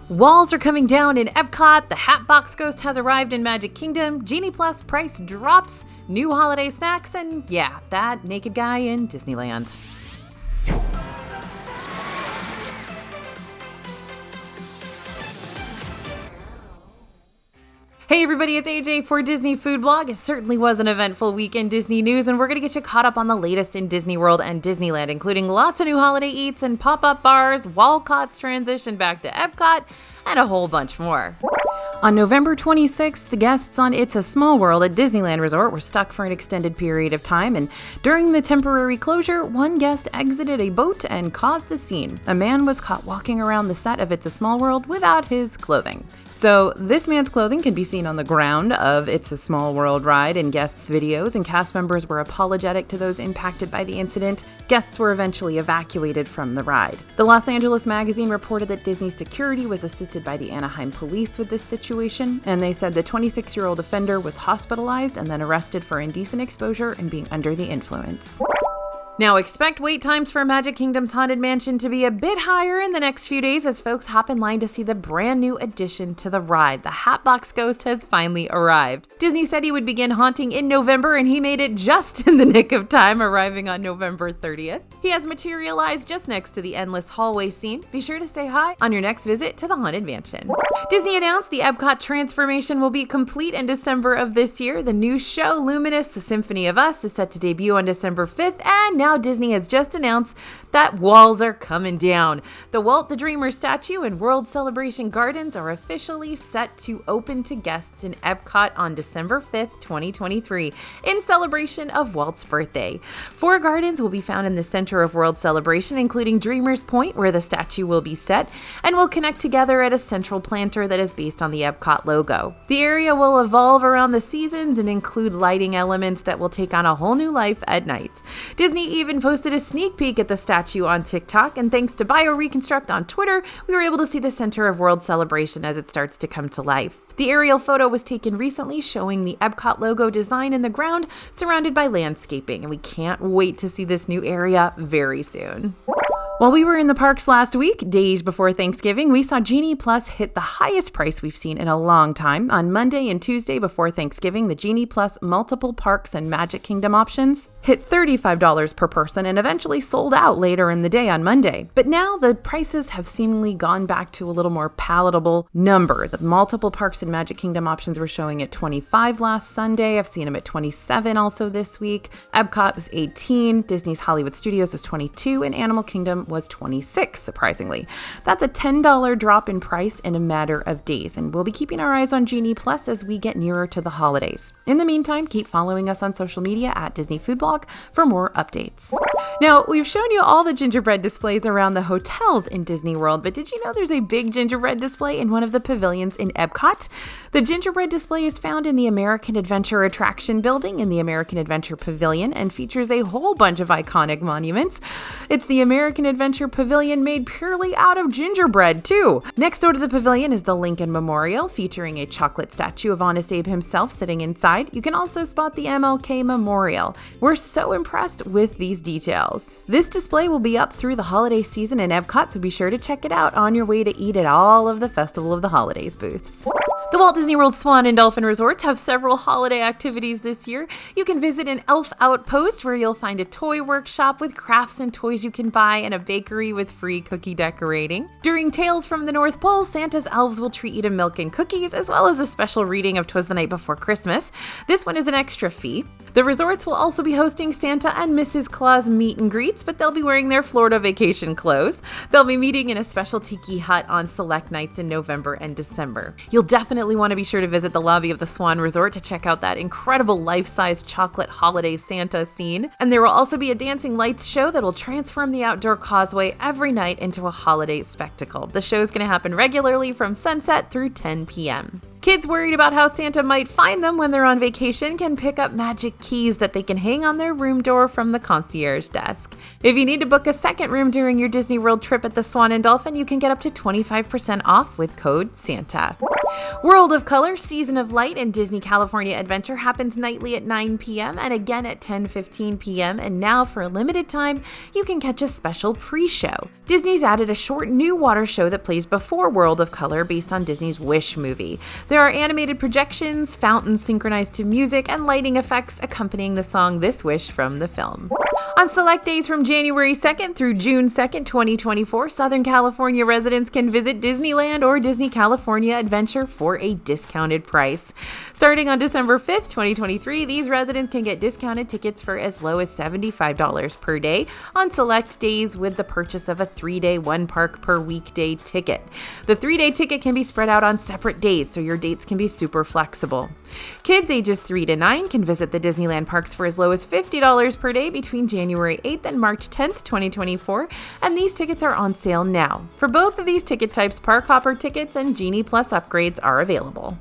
Walls are coming down in Epcot, the Hatbox Ghost has arrived in Magic Kingdom, Genie Plus price drops, new holiday snacks, and yeah, that naked guy in Disneyland. Hey everybody, it's AJ for Disney Food Blog. It certainly was an eventful week in Disney news, and we're going to get you caught up on the latest in Disney World and Disneyland, including lots of new holiday eats and pop-up bars, Wallcot's transition back to Epcot, and a whole bunch more. On November 26th, the guests on It's a Small World at Disneyland Resort were stuck for an extended period of time, and during the temporary closure, one guest exited a boat and caused a scene. A man was caught walking around the set of It's a Small World without his clothing. So this man's clothing can be seen on the ground of It's a Small World ride in guests' videos, and cast members were apologetic to those impacted by the incident. Guests were eventually evacuated from the ride. The Los Angeles Magazine reported that Disney security was assisted by the Anaheim police with this situation, and they said the 26-year-old offender was hospitalized and then arrested for indecent exposure and being under the influence. Now expect wait times for Magic Kingdom's Haunted Mansion to be a bit higher in the next few days as folks hop in line to see the brand new addition to the ride. The Hatbox Ghost has finally arrived. Disney said he would begin haunting in November, and he made it just in the nick of time, arriving on November 30th. He has materialized just next to the endless hallway scene. Be sure to say hi on your next visit to the Haunted Mansion. Disney announced the Epcot transformation will be complete in December of this year. The new show, Luminous, The Symphony of Us, is set to debut on December 5th, and now Disney has just announced that walls are coming down. The Walt the Dreamer statue and World Celebration Gardens are officially set to open to guests in Epcot on December 5th, 2023, in celebration of Walt's birthday. 4 gardens will be found in the center of World Celebration, including Dreamer's Point, where the statue will be set, and will connect together at a central planter that is based on the Epcot logo. The area will evolve around the seasons and include lighting elements that will take on a whole new life at night. Disney even posted a sneak peek at the statue on TikTok, and thanks to BioReconstruct on Twitter, we were able to see the center of World Celebration as it starts to come to life. The aerial photo was taken recently, showing the Epcot logo design in the ground, surrounded by landscaping, and we can't wait to see this new area very soon. While we were in the parks last week, days before Thanksgiving, we saw Genie Plus hit the highest price we've seen in a long time. On Monday and Tuesday before Thanksgiving, the Genie Plus multiple parks and Magic Kingdom options hit $35 per person and eventually sold out later in the day on Monday. But now the prices have seemingly gone back to a little more palatable number. The multiple parks and Magic Kingdom options were showing at $25 last Sunday. I've seen them at $27 also this week. Epcot was $18, Disney's Hollywood Studios was $22, and Animal Kingdom was $26, surprisingly. That's a $10 drop in price in a matter of days, and we'll be keeping our eyes on Genie Plus as we get nearer to the holidays. In the meantime, keep following us on social media at Disney Food Blog for more updates. Now, we've shown you all the gingerbread displays around the hotels in Disney World, but did you know there's a big gingerbread display in one of the pavilions in Epcot? The gingerbread display is found in the American Adventure Attraction building in the American Adventure Pavilion and features a whole bunch of iconic monuments. It's the American Adventure Pavilion made purely out of gingerbread, too. Next door to the pavilion is the Lincoln Memorial, featuring a chocolate statue of Honest Abe himself sitting inside. You can also spot the MLK Memorial. We're so impressed with these details. This display will be up through the holiday season in Epcot, so be sure to check it out on your way to eat at all of the Festival of the Holidays booths. The Walt Disney World Swan and Dolphin resorts have several holiday activities this year. You can visit an elf outpost where you'll find a toy workshop with crafts and toys you can buy and a bakery with free cookie decorating. During Tales from the North Pole, Santa's elves will treat you to milk and cookies, as well as a special reading of 'Twas the Night Before Christmas. This one is an extra fee. The resorts will also be hosting Santa and Mrs. Claus meet and greets, but they'll be wearing their Florida vacation clothes. They'll be meeting in a special tiki hut on select nights in November and December. You'll definitely want to be sure to visit the lobby of the Swan Resort to check out that incredible life-size chocolate holiday Santa scene. And there will also be a dancing lights show that will transform the outdoor causeway every night into a holiday spectacle. The show is going to happen regularly from sunset through 10 p.m. Kids worried about how Santa might find them when they're on vacation can pick up magic keys that they can hang on their room door from the concierge desk. If you need to book a second room during your Disney World trip at the Swan and Dolphin, you can get up to 25% off with code SANTA. World of Color Season of Light and Disney California Adventure happens nightly at 9 p.m. and again at 10:15 p.m. And now, for a limited time, you can catch a special pre-show. Disney's added a short new water show that plays before World of Color based on Disney's Wish movie. There are animated projections, fountains synchronized to music, and lighting effects accompanying the song This Wish from the film. On select days from January 2nd through June 2nd, 2024, Southern California residents can visit Disneyland or Disney California Adventure for a discounted price. Starting on December 5th, 2023, these residents can get discounted tickets for as low as $75 per day on select days with the purchase of a 3-day, 1-park per weekday ticket. The 3-day ticket can be spread out on separate days, so your dates can be super flexible. Kids ages 3 to 9 can visit the Disneyland parks for as low as $50 per day between January 8th and March 10th, 2024, and these tickets are on sale now. For both of these ticket types, Park Hopper tickets and Genie Plus upgrades are available.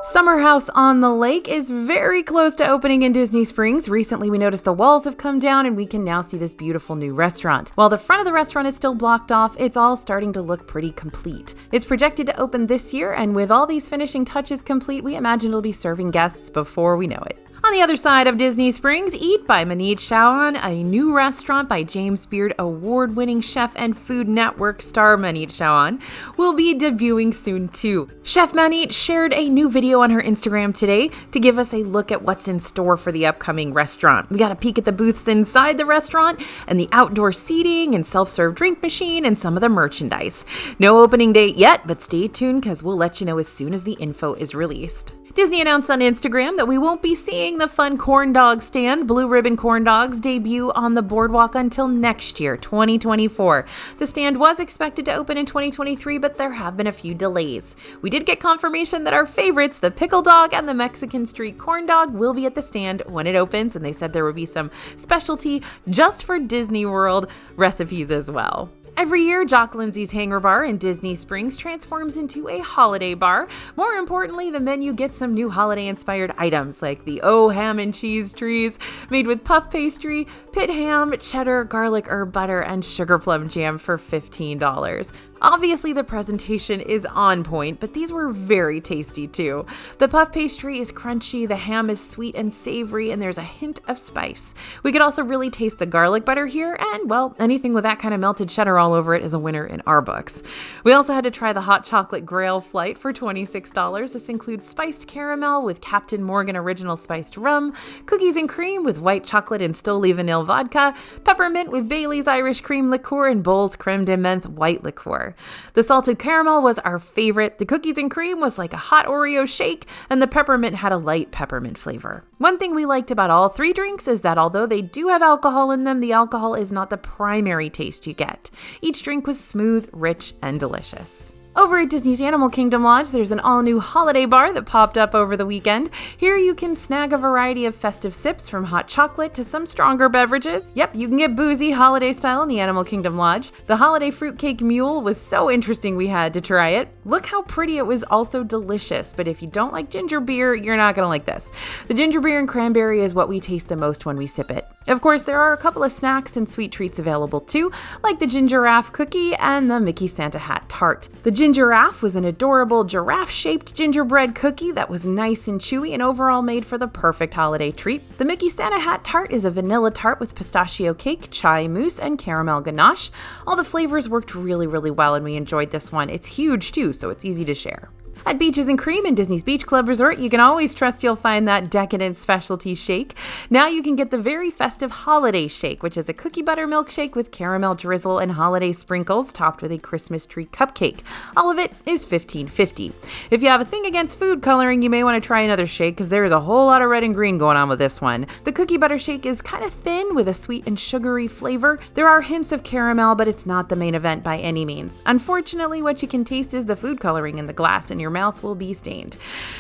Summerhouse on the Lake is very close to opening in Disney Springs. Recently, we noticed the walls have come down and we can now see this beautiful new restaurant. While the front of the restaurant is still blocked off, it's all starting to look pretty complete. It's projected to open this year, and with all these finishing touches complete, we imagine it'll be serving guests before we know it. On the other side of Disney Springs, Eat by Manshaan, a new restaurant by James Beard award-winning chef and Food Network star Manshaan, will be debuting soon too. Chef Manit shared a new video on her Instagram today to give us a look at what's in store for the upcoming restaurant. We got a peek at the booths inside the restaurant and the outdoor seating and self-serve drink machine and some of the merchandise. No opening date yet, but stay tuned because we'll let you know as soon as the info is released. Disney announced on Instagram that we won't be seeing the fun corn dog stand, Blue Ribbon Corn Dogs, debut on the boardwalk until next year, 2024. The stand was expected to open in 2023, but there have been a few delays. We did get confirmation that our favorites, the pickle dog and the Mexican street corn dog, will be at the stand when it opens, and they said there will be some specialty just for Disney World recipes as well. Every year, Jock Lindsay's Hangar Bar in Disney Springs transforms into a holiday bar. More importantly, the menu gets some new holiday-inspired items like the ham and cheese trees made with puff pastry, pit ham, cheddar, garlic herb butter, and sugar plum jam for $15. Obviously, the presentation is on point, but these were very tasty too. The puff pastry is crunchy, the ham is sweet and savory, and there's a hint of spice. We could also really taste the garlic butter here, and well, anything with that kind of melted cheddar all over it is a winner in our books. We also had to try the hot chocolate Grail Flight for $26. This includes spiced caramel with Captain Morgan original spiced rum, cookies and cream with white chocolate and Stoli vanilla vodka, peppermint with Bailey's Irish cream liqueur, and Bowls creme de menthe white liqueur. The salted caramel was our favorite. The cookies and cream was like a hot Oreo shake, and the peppermint had a light peppermint flavor. One thing we liked about all three drinks is that although they do have alcohol in them, the alcohol is not the primary taste you get. Each drink was smooth, rich, and delicious. Over at Disney's Animal Kingdom Lodge, there's an all-new holiday bar that popped up over the weekend. Here you can snag a variety of festive sips from hot chocolate to some stronger beverages. Yep, you can get boozy holiday style in the Animal Kingdom Lodge. The holiday fruitcake mule was so interesting we had to try it. Look how pretty it was, also delicious, but if you don't like ginger beer, you're not gonna like this. The ginger beer and cranberry is what we taste the most when we sip it. Of course, there are a couple of snacks and sweet treats available too, like the Gingeraffe cookie and the Mickey Santa Hat tart. The Gingeraffe was an adorable giraffe-shaped gingerbread cookie that was nice and chewy and overall made for the perfect holiday treat. The Mickey Santa Hat tart is a vanilla tart with pistachio cake, chai mousse, and caramel ganache. All the flavors worked really well and we enjoyed this one. It's huge too, so it's easy to share. At Beaches and Creme in Disney's Beach Club Resort, you can always trust you'll find that decadent specialty shake. Now you can get the very festive holiday shake, which is a cookie butter milkshake with caramel drizzle and holiday sprinkles topped with a Christmas tree cupcake. All of it is $15.50. If you have a thing against food coloring, you may want to try another shake because there is a whole lot of red and green going on with this one. The cookie butter shake is kind of thin with a sweet and sugary flavor. There are hints of caramel, but it's not the main event by any means. Unfortunately, what you can taste is the food coloring in the glass, and you're your mouth will be stained.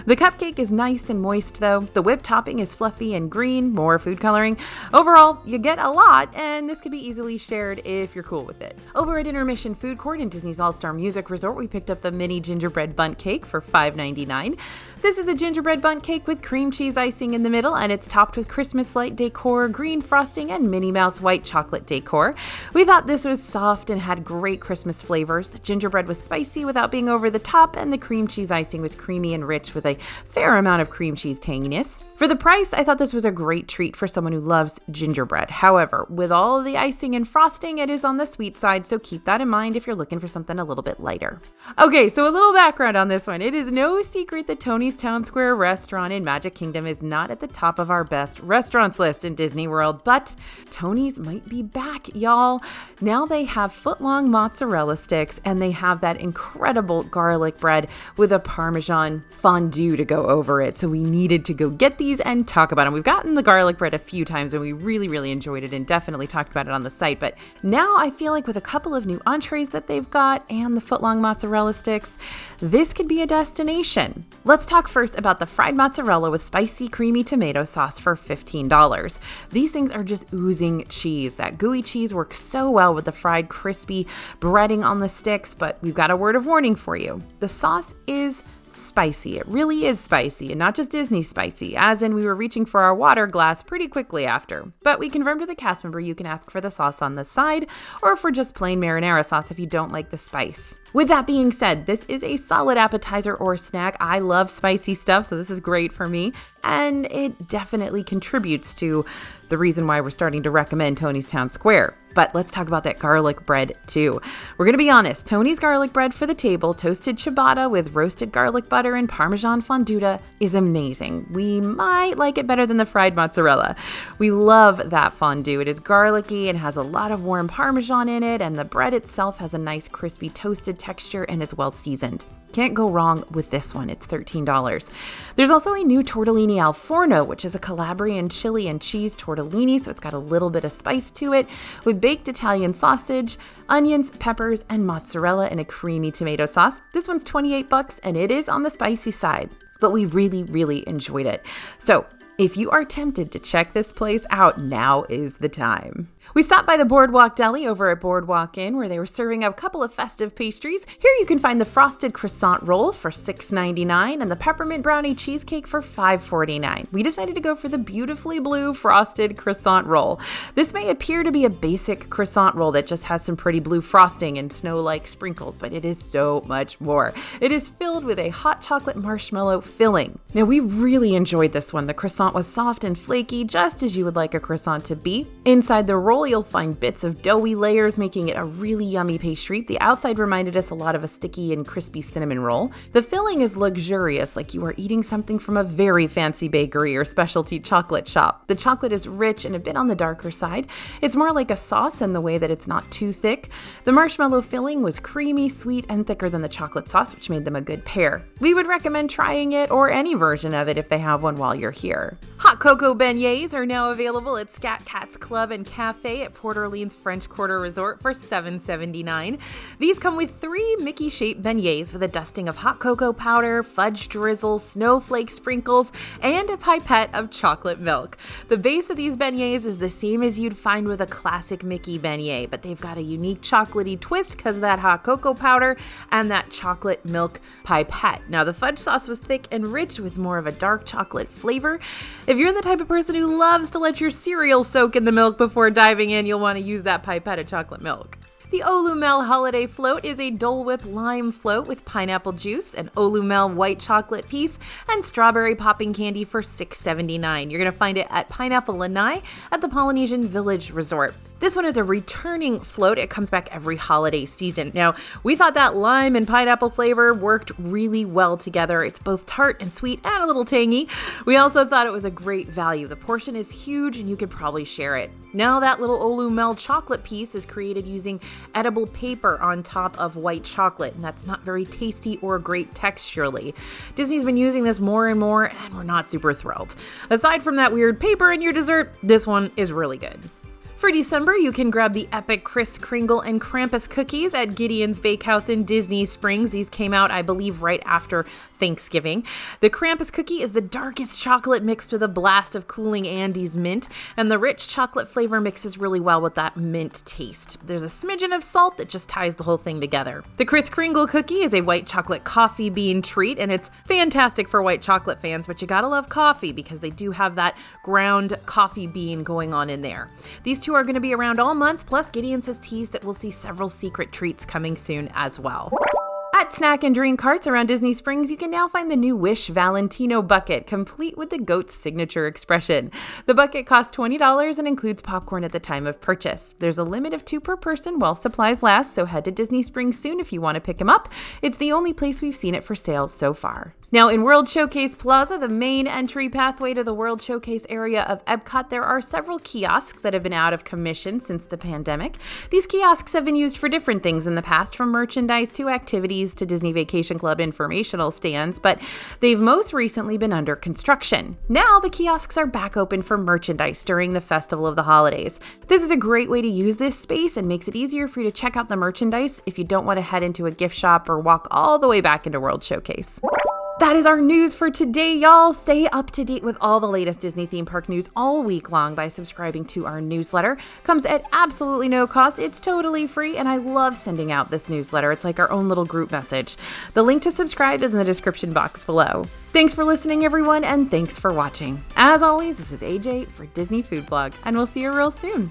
The cupcake is nice and moist though. The whipped topping is fluffy and green, more food coloring. Overall, you get a lot, and this could be easily shared if you're cool with it. Over at Intermission Food Court in Disney's All-Star Music Resort, we picked up the mini gingerbread bundt cake for $5.99. This is a gingerbread bundt cake with cream cheese icing in the middle, and it's topped with Christmas light decor, green frosting, and Minnie Mouse white chocolate decor. We thought this was soft and had great Christmas flavors. The gingerbread was spicy without being over the top, and the cream cheese icing was creamy and rich with a fair amount of cream cheese tanginess. For the price, I thought this was a great treat for someone who loves gingerbread. However, with all of the icing and frosting, it is on the sweet side, so keep that in mind if you're looking for something a little bit lighter. Okay, so a little background on this one. It is no secret that Tony's Town Square restaurant in Magic Kingdom is not at the top of our best restaurants list in Disney World, but Tony's might be back, y'all. Now they have foot-long mozzarella sticks, and they have that incredible garlic bread with a Parmesan fondue to go over it, so we needed to go get these and talk about them. We've gotten the garlic bread a few times and we really enjoyed it and definitely talked about it on the site, but now I feel like with a couple of new entrees that they've got and the foot-long mozzarella sticks, this could be a destination. Let's talk first about the fried mozzarella with spicy creamy tomato sauce for $15. These things are just oozing cheese. That gooey cheese works so well with the fried crispy breading on the sticks, but we've got a word of warning for you. The sauce is spicy. It really is spicy, and not just Disney spicy, as in we were reaching for our water glass pretty quickly after. But we confirmed with a cast member you can ask for the sauce on the side, or for just plain marinara sauce if you don't like the spice. With that being said, this is a solid appetizer or snack. I love spicy stuff, so this is great for me, and it definitely contributes to the reason why we're starting to recommend Tony's Town Square. But let's talk about that garlic bread too. We're gonna be honest, Tony's garlic bread for the table, toasted ciabatta with roasted garlic butter and Parmesan fondue is amazing. We might like it better than the fried mozzarella. We love that fondue. It is garlicky and has a lot of warm Parmesan in it, and the bread itself has a nice crispy toasted texture and is well seasoned. Can't go wrong with this one. It's $13. There's also a new tortellini al forno, which is a Calabrian chili and cheese tortellini, so it's got a little bit of spice to it, with baked Italian sausage, onions, peppers, and mozzarella in a creamy tomato sauce. This one's $28, and it is on the spicy side, but we really enjoyed it. So if you are tempted to check this place out, now is the time. We stopped by the Boardwalk Deli over at Boardwalk Inn, where they were serving a couple of festive pastries. Here you can find the frosted croissant roll for $6.99 and the peppermint brownie cheesecake for $5.49. We decided to go for the beautifully blue frosted croissant roll. This may appear to be a basic croissant roll that just has some pretty blue frosting and snow-like sprinkles, but it is so much more. It is filled with a hot chocolate marshmallow filling. Now, we really enjoyed this one. The croissant was soft and flaky, just as you would like a croissant to be. Inside the roll, you'll find bits of doughy layers, making it a really yummy pastry. The outside reminded us a lot of a sticky and crispy cinnamon roll. The filling is luxurious, like you are eating something from a very fancy bakery or specialty chocolate shop. The chocolate is rich and a bit on the darker side. It's more like a sauce in the way that it's not too thick. The marshmallow filling was creamy, sweet, and thicker than the chocolate sauce, which made them a good pair. We would recommend trying it or any version of it if they have one while you're here. Hot cocoa beignets are now available at Scat Cat's Club and Cafe at Port Orleans French Quarter Resort for $7.79. These come with 3 Mickey-shaped beignets with a dusting of hot cocoa powder, fudge drizzle, snowflake sprinkles, and a pipette of chocolate milk. The base of these beignets is the same as you'd find with a classic Mickey beignet, but they've got a unique chocolatey twist because of that hot cocoa powder and that chocolate milk pipette. Now, the fudge sauce was thick and rich with more of a dark chocolate flavor. If you're the type of person who loves to let your cereal soak in the milk before diving in, you'll want to use that pipette of chocolate milk. The Olumel Holiday Float is a Dole Whip lime float with pineapple juice, an Olumel white chocolate piece, and strawberry popping candy for $6.79. You're going to find it at Pineapple Lanai at the Polynesian Village Resort. This one is a returning float. It comes back every holiday season. Now, we thought that lime and pineapple flavor worked really well together. It's both tart and sweet and a little tangy. We also thought it was a great value. The portion is huge and you could probably share it. Now that little Olumel chocolate piece is created using edible paper on top of white chocolate, and that's not very tasty or great texturally. Disney's been using this more and more, and we're not super thrilled. Aside from that weird paper in your dessert, this one is really good. For December, you can grab the epic Cris, Kringle, and Krampus cookies at Gideon's Bakehouse in Disney Springs. These came out, I believe, right after Thanksgiving. The Krampus cookie is the darkest chocolate mixed with a blast of cooling Andes mint, and the rich chocolate flavor mixes really well with that mint taste. There's a smidgen of salt that just ties the whole thing together. The Cris Kringle cookie is a white chocolate coffee bean treat, and it's fantastic for white chocolate fans, but you gotta love coffee because they do have that ground coffee bean going on in there. These two are going to be around all month, plus Gideon's has teased that we'll see several secret treats coming soon as well. At snack and drink carts around Disney Springs, you can now find the new Wish Valentino bucket, complete with the goat's signature expression. The bucket costs $20 and includes popcorn at the time of purchase. There's a limit of 2 per person while supplies last, so head to Disney Springs soon if you want to pick them up. It's the only place we've seen it for sale so far. Now, in World Showcase Plaza, the main entry pathway to the World Showcase area of Epcot, there are several kiosks that have been out of commission since the pandemic. These kiosks have been used for different things in the past, from merchandise to activities to Disney Vacation Club informational stands, but they've most recently been under construction. Now, the kiosks are back open for merchandise during the Festival of the Holidays. This is a great way to use this space and makes it easier for you to check out the merchandise if you don't want to head into a gift shop or walk all the way back into World Showcase. That is our news for today, y'all. Stay up to date with all the latest Disney theme park news all week long by subscribing to our newsletter. Comes at absolutely no cost. It's totally free, and I love sending out this newsletter. It's like our own little group message. The link to subscribe is in the description box below. Thanks for listening, everyone, and thanks for watching. As always, this is AJ for Disney Food Blog, and we'll see you real soon.